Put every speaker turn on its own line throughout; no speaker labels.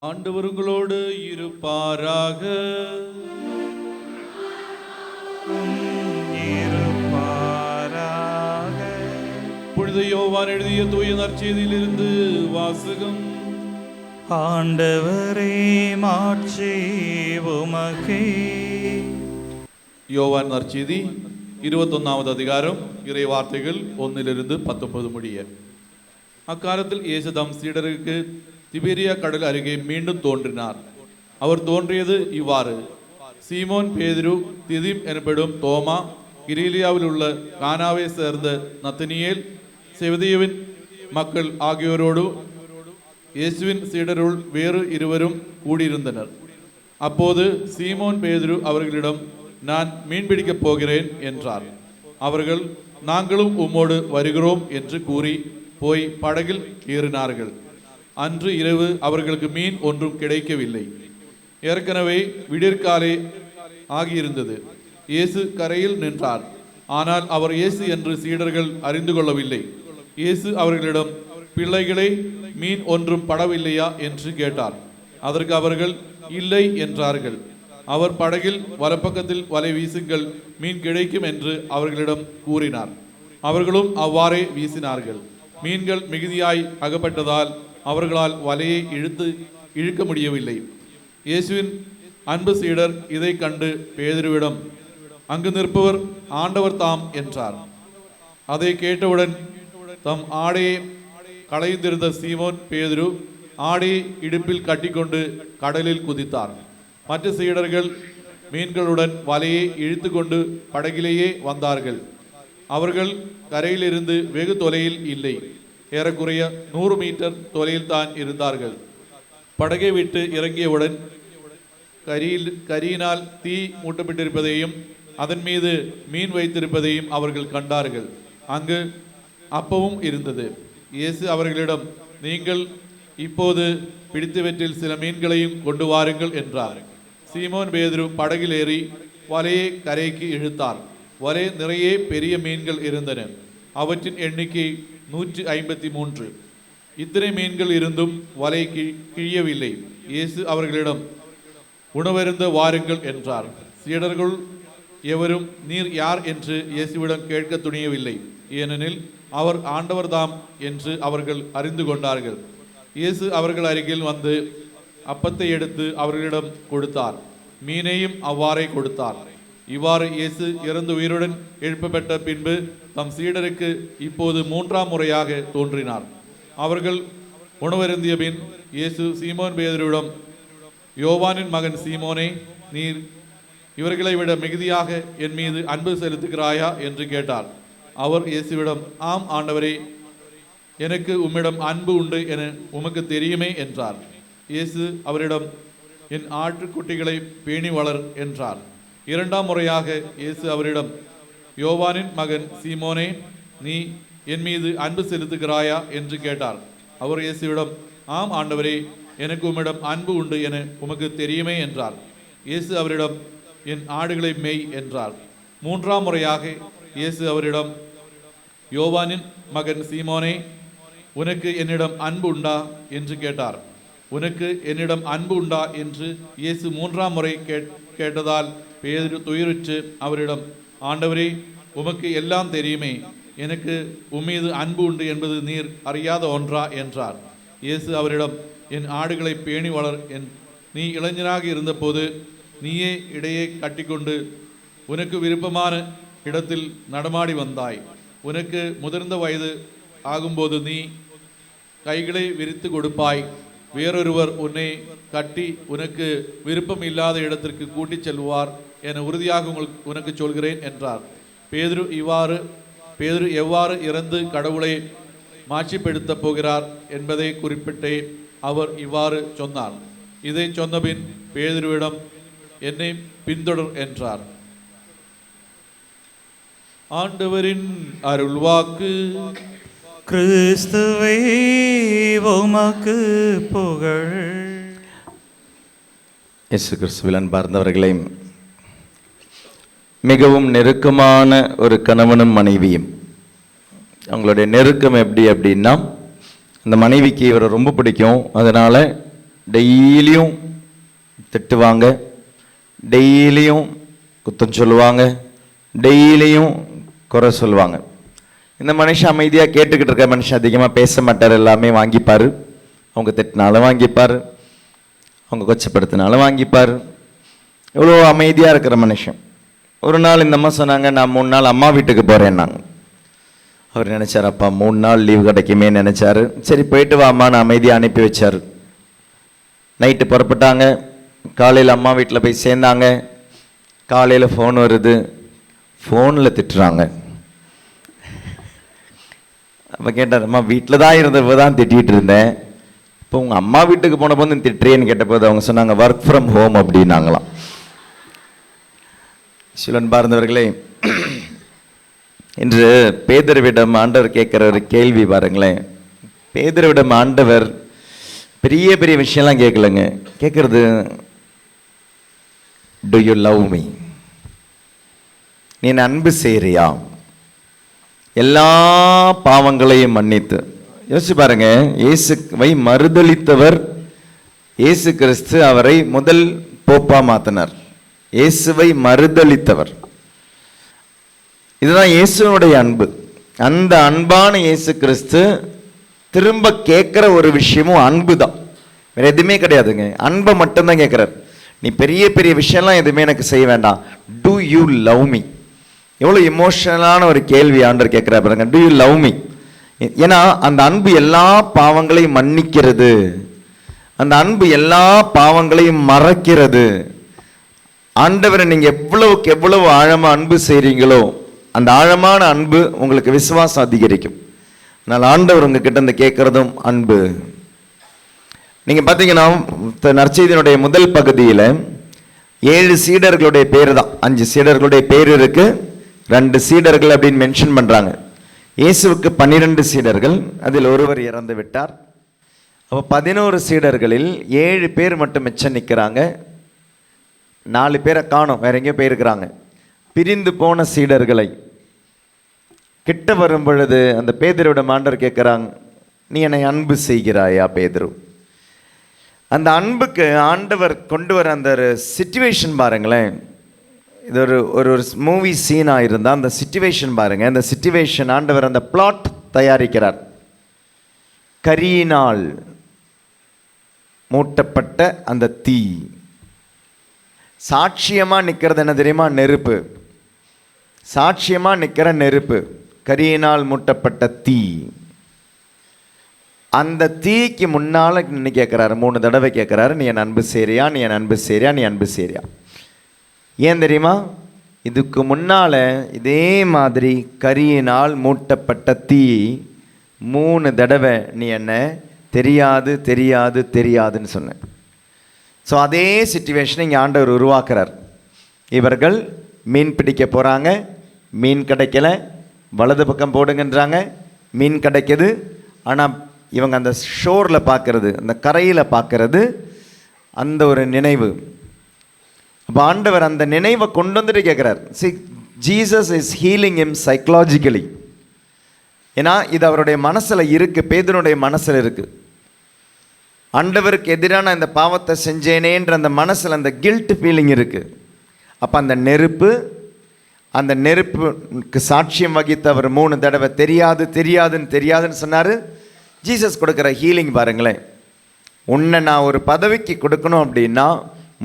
ஆண்டவர் உங்களோடு இருப்பாராக. புனித யோவான் எழுதிய தூய நற்செய்தியிலிருந்து வாசகம்.
ஆண்டவரே மாட்சி உமக்கே.
யோவான் நற்செய்தி 21வது அதிகாரம், இறை வார்த்தைகள் 1-19 முடிய. அக்காலத்தில் இயேசு தம் சீடருக்கு திபேரியா கடல் அருகே மீண்டும் தோன்றினார். அவர் தோன்றியது இவ்வாறு: சீமோன் பேதுரு, திதிம் எனப்படும் தோமா, கிலீலியாவில் உள்ள கானாவை சேர்ந்த நத்தனியேல், செவதேயுவின் மக்கள் ஆகியோரோடு இயேசுவின் சீடருள் வேறு இருவரும் கூடியிருந்தனர். அப்போது சீமோன் பேதுரு அவர்களிடம், நான் மீன்பிடிக்கப் போகிறேன் என்றார். அவர்கள், நாங்களும் உம்மோடு வருகிறோம் என்று கூறி போய் படகில் ஏறினார்கள். அன்று இரவு அவர்களுக்கு மீன் ஒன்றும் கிடைக்கவில்லை. ஏற்கனவே விடியற்காலை ஆகியிருந்தது. இயேசு கரையில் நின்றார். ஆனால் அவர் இயேசு என்று சீடர்கள் அறிந்து கொள்ளவில்லை. இயேசு அவர்களிடம், பிள்ளைகளே, மீன் ஒன்றும் படவில்லையா என்று கேட்டார். அதற்கு அவர்கள் இல்லை என்றார்கள். அவர் படகில் வலப்பக்கத்தில் வலை வீசுங்கள், மீன் கிடைக்கும் என்று அவர்களிடம் கூறினார். அவர்களும் அவ்வாறே வீசினார்கள். மீன்கள் மிகுதியாய் அகப்பட்டதால் அவர்களால் வலையை இழுக்க முடியவில்லை. இயேசுவின் அன்பு சீடர் இதை கண்டு பேதுருவிடம், அங்கு நிற்பவர் ஆண்டவர் தாம் என்றார். அதை கேட்டவுடன் தம் ஆடையை களைந்திருந்த சீமோன் பேதுரு ஆடையை இடுப்பில் கட்டிக்கொண்டு கடலில் குதித்தார். மற்ற சீடர்கள் மீன்களுடன் வலையை இழுத்து கொண்டு படகிலேயே வந்தார்கள். அவர்கள் கரையிலிருந்து வெகு தொலையில் இல்லை, ஏறக்குறைய 100 மீட்டர் தொலையில் தான் இருந்தார்கள். படகை விட்டு இறங்கியவுடன் கரியினால் தீ மூட்டப்பட்டிருப்பதையும் அதன் மீது மீன் வைத்திருப்பதையும் அவர்கள் கண்டார்கள். அங்கு அப்பமும் இருந்தது. இயேசு அவர்களிடம், நீங்கள் இப்போது பிடித்தவற்றில் சில மீன்களையும் கொண்டு வாருங்கள் என்றார். சீமோன் பேதுரு படகில் ஏறி வலையை கரைக்கு இழுத்தார். வலை நிறைய பெரிய மீன்கள் இருந்தன. அவற்றின் எண்ணிக்கை 153. இத்தனை மீன்கள் இருந்தும் வலை கிழியவில்லை. இயேசு அவர்களிடம், உணவருந்த வாருங்கள் என்றார். சீடர்கள் எவரும் நீர் யார் என்று இயேசுவிடம் கேட்க துணியவில்லை. ஏனெனில் அவர் ஆண்டவர்தாம் என்று அவர்கள் அறிந்து கொண்டார்கள். இயேசு அவர்கள் அருகில் வந்து அப்பத்தை எடுத்து அவர்களிடம் கொடுத்தார். மீனையும் அவ்வாறே கொடுத்தார். இவ்வாறு இயேசு இறந்து உயிருடன் எழுப்பப்பட்ட பின்பு தம் சீடருக்கு இப்போது 3ஆம் முறையாக தோன்றினார். அவர்கள் உணவருந்திய பின் இயேசு சீமோன் பேதுருவிடம், யோவானின் மகன் சீமோனே, நீர் இவர்களை விட மிகுதியாக என் மீது அன்பு செலுத்துகிறாயா என்று கேட்டார். அவர் இயேசுவிடம், ஆம் ஆண்டவரே, எனக்கு உம்மிடம் அன்பு உண்டு என உமக்கு தெரியுமே என்றார். இயேசு அவரிடம், என் ஆட்டுக்குட்டிகளை பேணி வளர் என்றார். 2ஆம் முறையாக இயேசு அவரிடம், யோவானின் மகன் சீமோனே, நீ என் மீது அன்பு செலுத்துகிறாயா என்று கேட்டார். அவர் இயேசுவிடம், ஆம் ஆண்டவரே, எனக்கு உம்மிடம் அன்பு உண்டு என உமக்கு தெரியுமே என்றார். இயேசு அவரிடம், என் ஆடுகளை மேய் என்றார். 3ஆம் முறையாக இயேசு அவரிடம், யோவானின் மகன் சீமோனே, உனக்கு என்னிடம் அன்பு உண்டா என்று கேட்டார். உனக்கு என்னிடம் அன்பு உண்டா என்று இயேசு 3ஆம் முறை கேட்டதால் பேதுரு துயருற்று அவரிடம், ஆண்டவரே, உமக்கு எல்லாம் தெரியுமே, எனக்கு உம்மீது அன்பு உண்டு என்பது நீர் அறியாத ஒன்றா என்றார். இயேசு அவரிடம், என் ஆடுகளை பேணி வளர். நீ இளைஞனாக இருந்தபோது நீயே இடையே கட்டிக்கொண்டு உனக்கு விருப்பமான இடத்தில் நடமாடி வந்தாய். உனக்கு முதிர்ந்த வயது ஆகும்போது நீ கைகளை விரித்து கொடுப்பாய். வேறொருவர் உன்னை கட்டி உனக்கு விருப்பம் இல்லாத இடத்திற்கு கூட்டிச் செல்வார் என உறுதியாக உனக்கு சொல்கிறேன் என்றார். பேதுரு எவ்வாறு இறந்து கடவுளை மாட்சிப்படுத்த போகிறார் என்பதை குறிப்பிட்டே அவர் இவ்வாறு சொன்னார். இதை சொன்னபின் பேதுருவிடம், என்னை பின்தொடர் என்றார். ஆண்டவரின் அருள்வாக்கு.
கிறிஸ்துவே உமக்கு புகழ்.
இயேசு கிறிஸ்துவில் அன்பார்ந்தவர்களே, மிகவும் நெருக்கமான ஒரு கணவனும் மனைவியும், அவங்களுடைய நெருக்கம் எப்படி அப்படின்னா, அந்த மனைவிக்கு இவரை ரொம்ப பிடிக்கும். அதனால் டெய்லியும் திட்டுவாங்க, டெய்லியும் குத்தம் சொல்லுவாங்க, டெய்லியும் குறை சொல்லுவாங்க. இந்த மனுஷன் அமைதியாக கேட்டுக்கிட்டு இருக்க மனுஷன் அதிகமாக பேச மாட்டார், எல்லாமே வாங்கிப்பார். அவங்க திட்டினாலும் வாங்கிப்பார், அவங்க கொச்சப்படுத்தினாலும் வாங்கிப்பார். இவ்வளோ அமைதியாக இருக்கிற மனுஷன். ஒரு நாள் இந்த அம்மா சொன்னாங்க, நான் 3 நாள் அம்மா வீட்டுக்கு போகிறேன்னாங்க. அவர் நினச்சார், அப்பா 3 நாள் லீவு கிடைக்குமே நினச்சாரு. சரி போயிட்டு வாம்மா, நான் அமைதியாக அனுப்பி வச்சார். நைட்டு புறப்பட்டாங்க. காலையில் அம்மா வீட்டில் போய் சேர்ந்தாங்க. காலையில் ஃபோன் வருது, ஃபோனில் திட்டுறாங்க. அப்போ கேட்டார், அம்மா வீட்டில் தான் இருந்தப்போ தான் திட்டிகிட்டு இருந்தேன், இப்போ உங்கள் அம்மா வீட்டுக்கு போன போது திட்டுறேன்னு கேட்டபோது அவங்க சொன்னாங்க, ஒர்க் ஃப்ரம் ஹோம் அப்படின்னாங்களாம். சிலன் பார்ந்தவர்களே, இன்று பேதுருவிடம் ஆண்டவர் கேட்குற ஒரு கேள்வி பாருங்களேன். பேதுருவிடம் ஆண்டவர் பெரிய பெரிய விஷயம்லாம் கேட்கலங்க. கேட்குறது, டு யூ லவ் மீ, நீ அன்பு செய்கிறியா? எல்லா பாவங்களையும் மன்னித்து. யோசிச்சு பாருங்க, இயேசுவை மறுதலித்தவர் இயேசு கிறிஸ்து அவரை முதல் போப்பா மாத்தினார். இயேசுவை மறுதலித்தவர். இதுதான் இயேசுனுடைய அன்பு. அந்த அன்பான இயேசு கிறிஸ்து திரும்ப கேட்குற ஒரு விஷயமும் அன்பு தான், வேற எதுவுமே கிடையாதுங்க. அன்பை மட்டும்தான் கேட்குறார். நீ பெரிய பெரிய விஷயம்லாம் எதுவுமே எனக்கு செய்ய வேண்டாம், டு யூ லவ் மீ. எவ்வளோ எமோஷனலான ஒரு கேள்வி ஆண்டவர் கேட்குறாரு பாருங்க, டு யூ லவ் மீ. ஏன்னா அந்த அன்பு எல்லா பாவங்களையும் மன்னிக்கிறது, அந்த அன்பு எல்லா பாவங்களையும் மறைக்கிறது. ஆண்டவரை நீங்கள் எவ்வளவுக்கு எவ்வளவு ஆழமாக அன்பு செய்கிறீங்களோ அந்த ஆழமான அன்பு உங்களுக்கு விசுவாசம் அதிகரிக்கும். அதனால் ஆண்டவர் உங்ககிட்ட இருந்து கேட்குறதும் அன்பு. நீங்கள் பார்த்தீங்கன்னா நற்செய்தியினுடைய முதல் பகுதியில் 7 சீடர்களுடைய பேர் தான், 5 சீடர்களுடைய பேர் இருக்கு, 2 சீடர்கள் அப்படின்னு மென்ஷன் பண்ணுறாங்க. இயேசுவுக்கு 12 சீடர்கள், அதில் ஒருவர் இறந்து விட்டார். அப்போ 11 சீடர்களில் 7 பேர் மட்டும் மிச்சம் நிற்கிறாங்க. 4 பேரை காணோம், வேற எங்கேயோ போயிருக்கிறாங்க. பிரிந்து போன சீடர்களை கிட்ட வரும் பொழுது அந்த பேதுருவிடம் ஆண்டவர் கேட்குறாங்க, நீ என்னை அன்பு செய்கிறாயா பேதுரு? அந்த அன்புக்கு ஆண்டவர் கொண்டு வர அந்த ஒரு சிச்சுவேஷன் பாருங்களேன். இது ஒரு மூவி சீனாக இருந்தால் அந்த சிச்சுவேஷன் பாருங்கள். அந்த சிச்சுவேஷன் ஆண்டவர் அந்த பிளாட் தயாரிக்கிறார். கரியினால் மூட்டப்பட்ட அந்த தீ, சாட்சியமாக நிற்கிறது என்ன தெரியுமா? நெருப்பு. சாட்சியமாக நிற்கிற நெருப்பு, கரியினால் மூட்டப்பட்ட தீ. அந்த தீக்கு முன்னால் நின்று கேட்குறாரு, 3 தடவை கேட்குறாரு, நீ என் அன்பு செய்றியா, நீ என் அன்பு செய்றியா, நீ அன்பு செய்றியா? ஏன் தெரியுமா? இதுக்கு முன்னால் இதே மாதிரி கரியினால் மூட்டப்பட்ட தீ 3 தடவை நீ என்ன தெரியாது தெரியாது தெரியாதுன்னு சொன்னேன். ஸோ அதே சிச்சுவேஷனை இங்கே ஆண்டவர் உருவாக்குறார். இவர்கள் மீன் பிடிக்க போகிறாங்க, மீன் கிடைக்கல, வலது பக்கம் போடுங்கன்றாங்க, மீன் கிடைக்கிது. ஆனால் இவங்க அந்த ஷோரில் பார்க்கறது, அந்த கரையில் பார்க்கறது அந்த ஒரு நினைவு. அப்போ ஆண்டவர் அந்த நினைவை கொண்டு வந்துட்டு கேட்குறார். Jesus is healing him psychologically. ஏன்னா இது அவருடைய மனசில் இருக்குது, பேதுருடைய மனசில் இருக்குது. ஆண்டவருக்கு எதிரான இந்த பாவத்தை செஞ்சேனேன்ற அந்த மனசில் அந்த கில்ட் ஃபீலிங் இருக்குது. அப்போ அந்த நெருப்புக்கு சாட்சியம் வகித்த அவர் 3 தடவை தெரியாது தெரியாதுன்னு சொன்னார். ஜீசஸ் கொடுக்குற ஹீலிங் பாருங்களேன். உன்னை நான் ஒரு பதவிக்கு கொடுக்கணும் அப்படின்னா,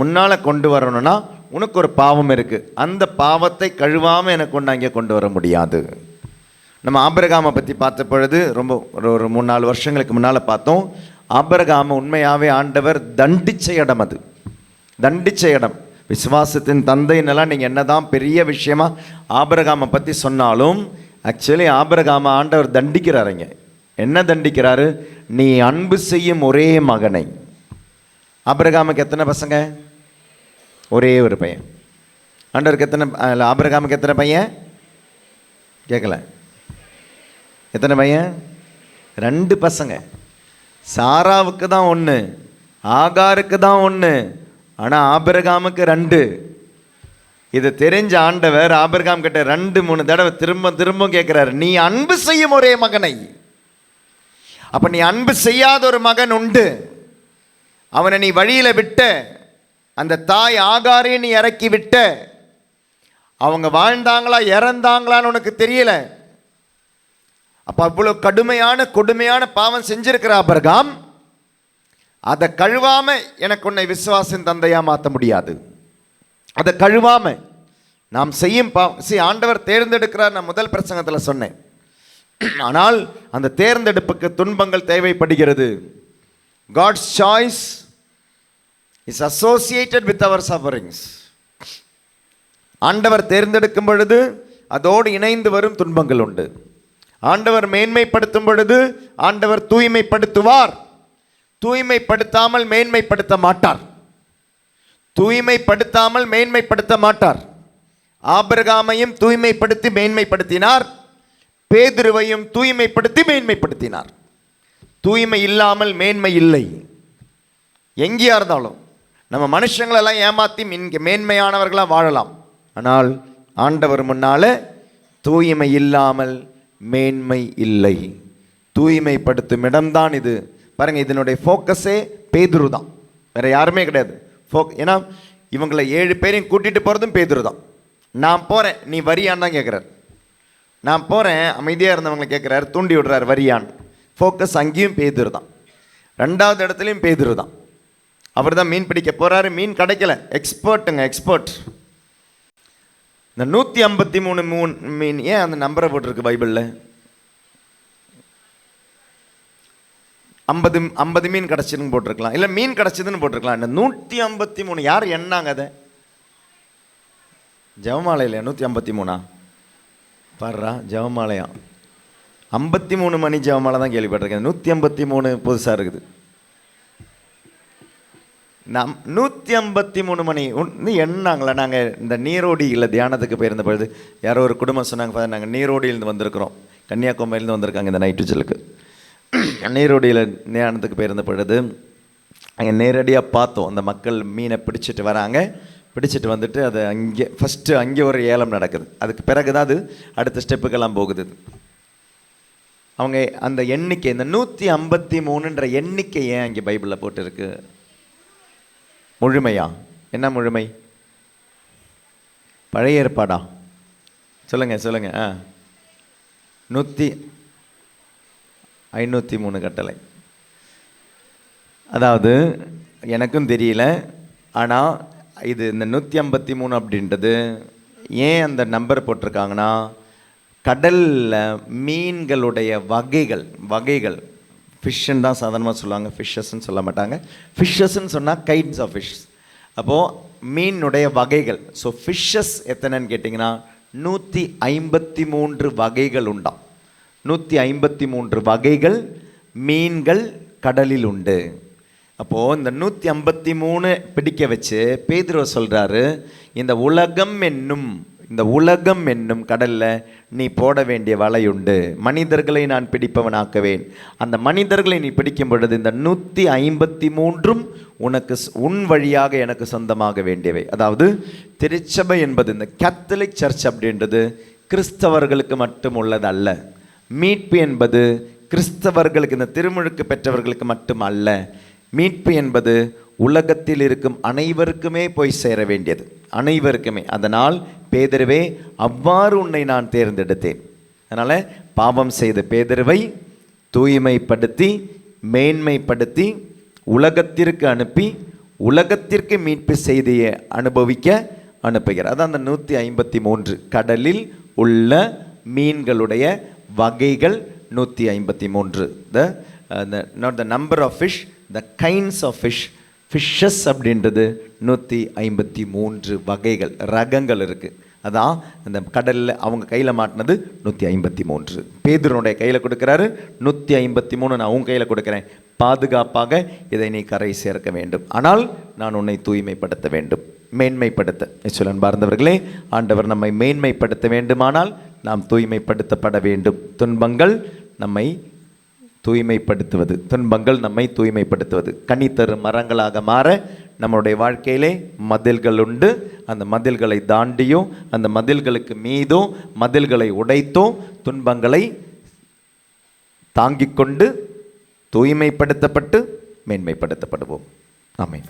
முன்னால் கொண்டு வரணும்னா உனக்கு ஒரு பாவம் இருக்குது, அந்த பாவத்தை கழுவாமல் எனக்கு ஒன்று அங்கே கொண்டு வர முடியாது. நம்ம ஆபிரகாமை பற்றி பார்த்த பொழுது ரொம்ப ஒரு 3-4 வருஷங்களுக்கு முன்னால் பார்த்தோம். ஆபிரகாமை உண்மையாகவே ஆண்டவர் தண்டிச்ச இடம், அது தண்டிச்ச இடம். விசுவாசத்தின் தந்தைன்னெல்லாம் நீங்கள் என்ன தான் பெரிய விஷயமா ஆபிரகாமை பற்றி சொன்னாலும் ஆக்சுவலி ஆபிரகாமை ஆண்டவர் தண்டிக்கிறாருங்க. என்ன தண்டிக்கிறாரு? நீ அன்பு செய்யும் ஒரே மகனை. ஆபிரகாமுக்கு எத்தனை பசங்க? ஒரே ஒரு பையன். ஆண்டவருக்கு எத்தனை? ஆபிரகாமுக்கு எத்தனை பையன்? கேட்கல. எத்தனை பையன்? 2 பசங்க. சாராவுக்கு தான் 1, ஆகாருக்கு தான் 1, ஆனால் ஆபிரகாமுக்கு 2. இதை தெரிஞ்ச ஆண்டவர் ஆபிரகாம் கிட்ட 2-3 தடவை திரும்ப கேட்குறாரு, நீ அன்பு செய்யும் ஒரே மகனை. அப்போ நீ அன்பு செய்யாத ஒரு மகன் உண்டு. அவனை நீ வழியில விட்ட, அந்த தாய் ஆகாரை நீ இறக்கி விட்ட. அவங்க வாழ்ந்தாங்களா இறந்தாங்களான்னு உனக்கு தெரியல. அப்ப அவ்வளவு கொடுமையான பாவம் செஞ்சிருக்கிற ஆபிரகாம் அதை கழுவாம எனக்கு உன்னை விசுவாசின் தந்தையா மாற்ற முடியாது. அதை கழுவாம நாம் செய்யும் ஆண்டவர் தேர்ந்தெடுக்கிறார். நான் முதல் பிரசங்கத்தில் சொன்னேன். ஆனால் அந்த தேர்ந்தெடுப்புக்கு துன்பங்கள் தேவைப்படுகிறது. God's choice is associated with our sufferings. ஆண்டவர் தேர்ந்தெடுக்கும் பொழுது அதோடு இணைந்து வரும் துன்பங்கள் உண்டு. ஆண்டவர் மேன்மைப்படுத்தும் பொழுது ஆண்டவர் தூய்மைப்படுத்துவார். தூய்மைப்படுத்தாமல் மேன்மைப்படுத்த மாட்டார். தூய்மைப்படுத்தாமல் மேன்மைப்படுத்த மாட்டார். ஆபிரகாமையும் தூய்மைப்படுத்தி மேன்மைப்படுத்தினார். பேதுருவையும் தூய்மைப்படுத்தி மேன்மைப்படுத்தினார். தூய்மை இல்லாமல் மேன்மை இல்லை. எங்கேயா இருந்தாலும் நம்ம மனுஷங்களெல்லாம் ஏமாற்றி இங்கே மேன்மையானவர்களாக வாழலாம். ஆனால் ஆண்டவர் முன்னால தூய்மை இல்லாமல் மேன்மை இல்லை. தூய்மைப்படுத்தும் இடம்தான் இது. பாருங்க, இதனுடைய ஃபோக்கஸே பேதுரு தான், வேற யாருமே கிடையாது. ஏன்னா இவங்களை 7 பேரையும் கூட்டிட்டு போகிறதும் பேதுரு தான். நான் போகிறேன் நீ வரியான்னு தான் கேட்குறாரு. நான் போகிறேன் அமைதியாக இருந்தவங்களை கேட்குறாரு, தூண்டி விடுறாரு வரியான். ஃபோக்கஸ் அங்கேயும் பேதுரு தான். 2வது இடத்துலையும் பேதுரு தான். அவர் தான் மீன் பிடிக்க போகிறாரு. மீன் கிடைக்கல. எக்ஸ்பர்ட். இந்த 153 மீன் ஏன் அந்த நம்பரை போட்டிருக்கு பைபிளில்? 50 மீன் கிடச்சிதுன்னு போட்டிருக்கலாம், இல்லை மீன் கிடச்சிதுன்னு போட்டிருக்கலாம். இந்த 153 யார் எண்ணாங்க? அதை ஜெபமாலையில் 153 பாடுறா ஜெபமாலையா? 53 மணி ஜெபமாலை தான் கேள்விப்பட்டிருக்கேன். 153 புதுசாக இருக்குது. 153 மணி எண்ணாங்களா? நாங்கள் இந்த நீரோடியில் தியானத்துக்கு போயிருந்த பொழுது யாரோ ஒரு குடும்பம் சொன்னாங்க, நாங்கள் நீரோடியிலேருந்து வந்திருக்கிறோம், கன்னியாகுமரியிலேருந்து வந்திருக்காங்க இந்த நைட்டு ஜெலுக்கு. நீரோடியில் தியானத்துக்கு போயிருந்த பொழுது அங்கே நேரடியாக பார்த்தோம். அந்த மக்கள் மீனை பிடிச்சிட்டு வராங்க. பிடிச்சிட்டு வந்துட்டு அது அங்கே ஒரு ஏலம் நடக்குது. அதுக்கு பிறகு தான் அது அடுத்த ஸ்டெப்புக்கெல்லாம் போகுது. அவங்க அந்த எண்ணிக்கை, இந்த 153ன்ற எண்ணிக்கை ஏன் அங்கே பைபிளில் போட்டிருக்கு? முழுமையா? என்ன முழுமை? பழைய ஏற்பாடா? சொல்லுங்க. 503 கட்டளை. அதாவது எனக்கும் தெரியல. ஆனால் இது இந்த 153 அப்படின்றது ஏன் அந்த நம்பர் போட்டிருக்காங்கன்னா, கடலில் மீன்களுடைய வகைகள் ஃபிஷ்ஷுன்னு தான் சாதாரணமாக சொல்லுவாங்க, ஃபிஷ்ஷஸ்ன்னு சொல்ல மாட்டாங்க. ஃபிஷ்ஷஸ்ன்னு சொன்னால் கைண்ட்ஸ் ஆஃப் ஃபிஷ். அப்போது மீனுடைய வகைகள். ஸோ ஃபிஷ்ஷஸ் எத்தனைன்னு கேட்டிங்கன்னா 153 வகைகள் உண்டாம். 153 வகைகள் மீன்கள் கடலில் உண்டு. அப்போது இந்த 153 பிடிக்க வச்சு பேதுரு சொல்கிறாரு, இந்த உலகம் என்னும் கடலில் நீ போட வேண்டிய வலையுண்டு. மனிதர்களை நான் பிடிப்பவனாக்குவேன். அந்த மனிதர்களை நீ பிடிக்கும் பொழுது இந்த 153 உனக்கு உன் வழியாக எனக்கு சொந்தமாக வேண்டியவை. அதாவது திருச்சபை என்பது, இந்த கேத்தலிக் சர்ச் அப்படின்றது கிறிஸ்தவர்களுக்கு மட்டும் உள்ளது அல்ல. மீட்பு என்பது கிறிஸ்தவர்களுக்கு, இந்த திருமுழுக்கு பெற்றவர்களுக்கு மட்டும் அல்ல. மீட்பு என்பது உலகத்தில் இருக்கும் அனைவருக்குமே போய் சேர வேண்டியது, அனைவருக்குமே. அதனால் பேதுருவே, அவ்வாறு உன்னை நான் தேர்ந்தெடுத்தேன். அதனால் பாவம் செய்த பேதுருவை தூய்மைப்படுத்தி மேன்மைப்படுத்தி உலகத்திற்கு அனுப்பி உலகத்திற்கு மீட்பு செய்தியை அனுபவிக்க அனுப்புகிறார். அதான் அந்த 153 கடலில் உள்ள மீன்களுடைய வகைகள் 153. Not the number of fish, the kinds of fishes அப்படின்றது 153 வகைகள், ரகங்கள் இருக்குது. அதான் அந்த கடலில் அவங்க கையில் மாட்டினது 153. பேதுருனுடைய கையில் கொடுக்குறாரு. 153 நான் உன் கையில் கொடுக்குறேன், பாதுகாப்பாக இதை நீ கரை சேர்க்க வேண்டும். ஆனால் நான் உன்னை தூய்மைப்படுத்த வேண்டும், மேன்மைப்படுத்த. அன்பார்ந்தவர்களே, ஆண்டவர் நம்மை மேன்மைப்படுத்த வேண்டுமானால் நாம் தூய்மைப்படுத்தப்பட வேண்டும். துன்பங்கள் நம்மை தூய்மைப்படுத்துவது, கனி தரும் மரங்களாக மாற நம்மளுடைய வாழ்க்கையிலே மதில்கள் உண்டு. அந்த மதில்களை தாண்டியோ அந்த மதில்களுக்கு மீதோ மதில்களை உடைத்தோ துன்பங்களை தாங்கிக் கொண்டு தூய்மைப்படுத்தப்பட்டு மேன்மைப்படுத்தப்படுவோம். ஆமென்.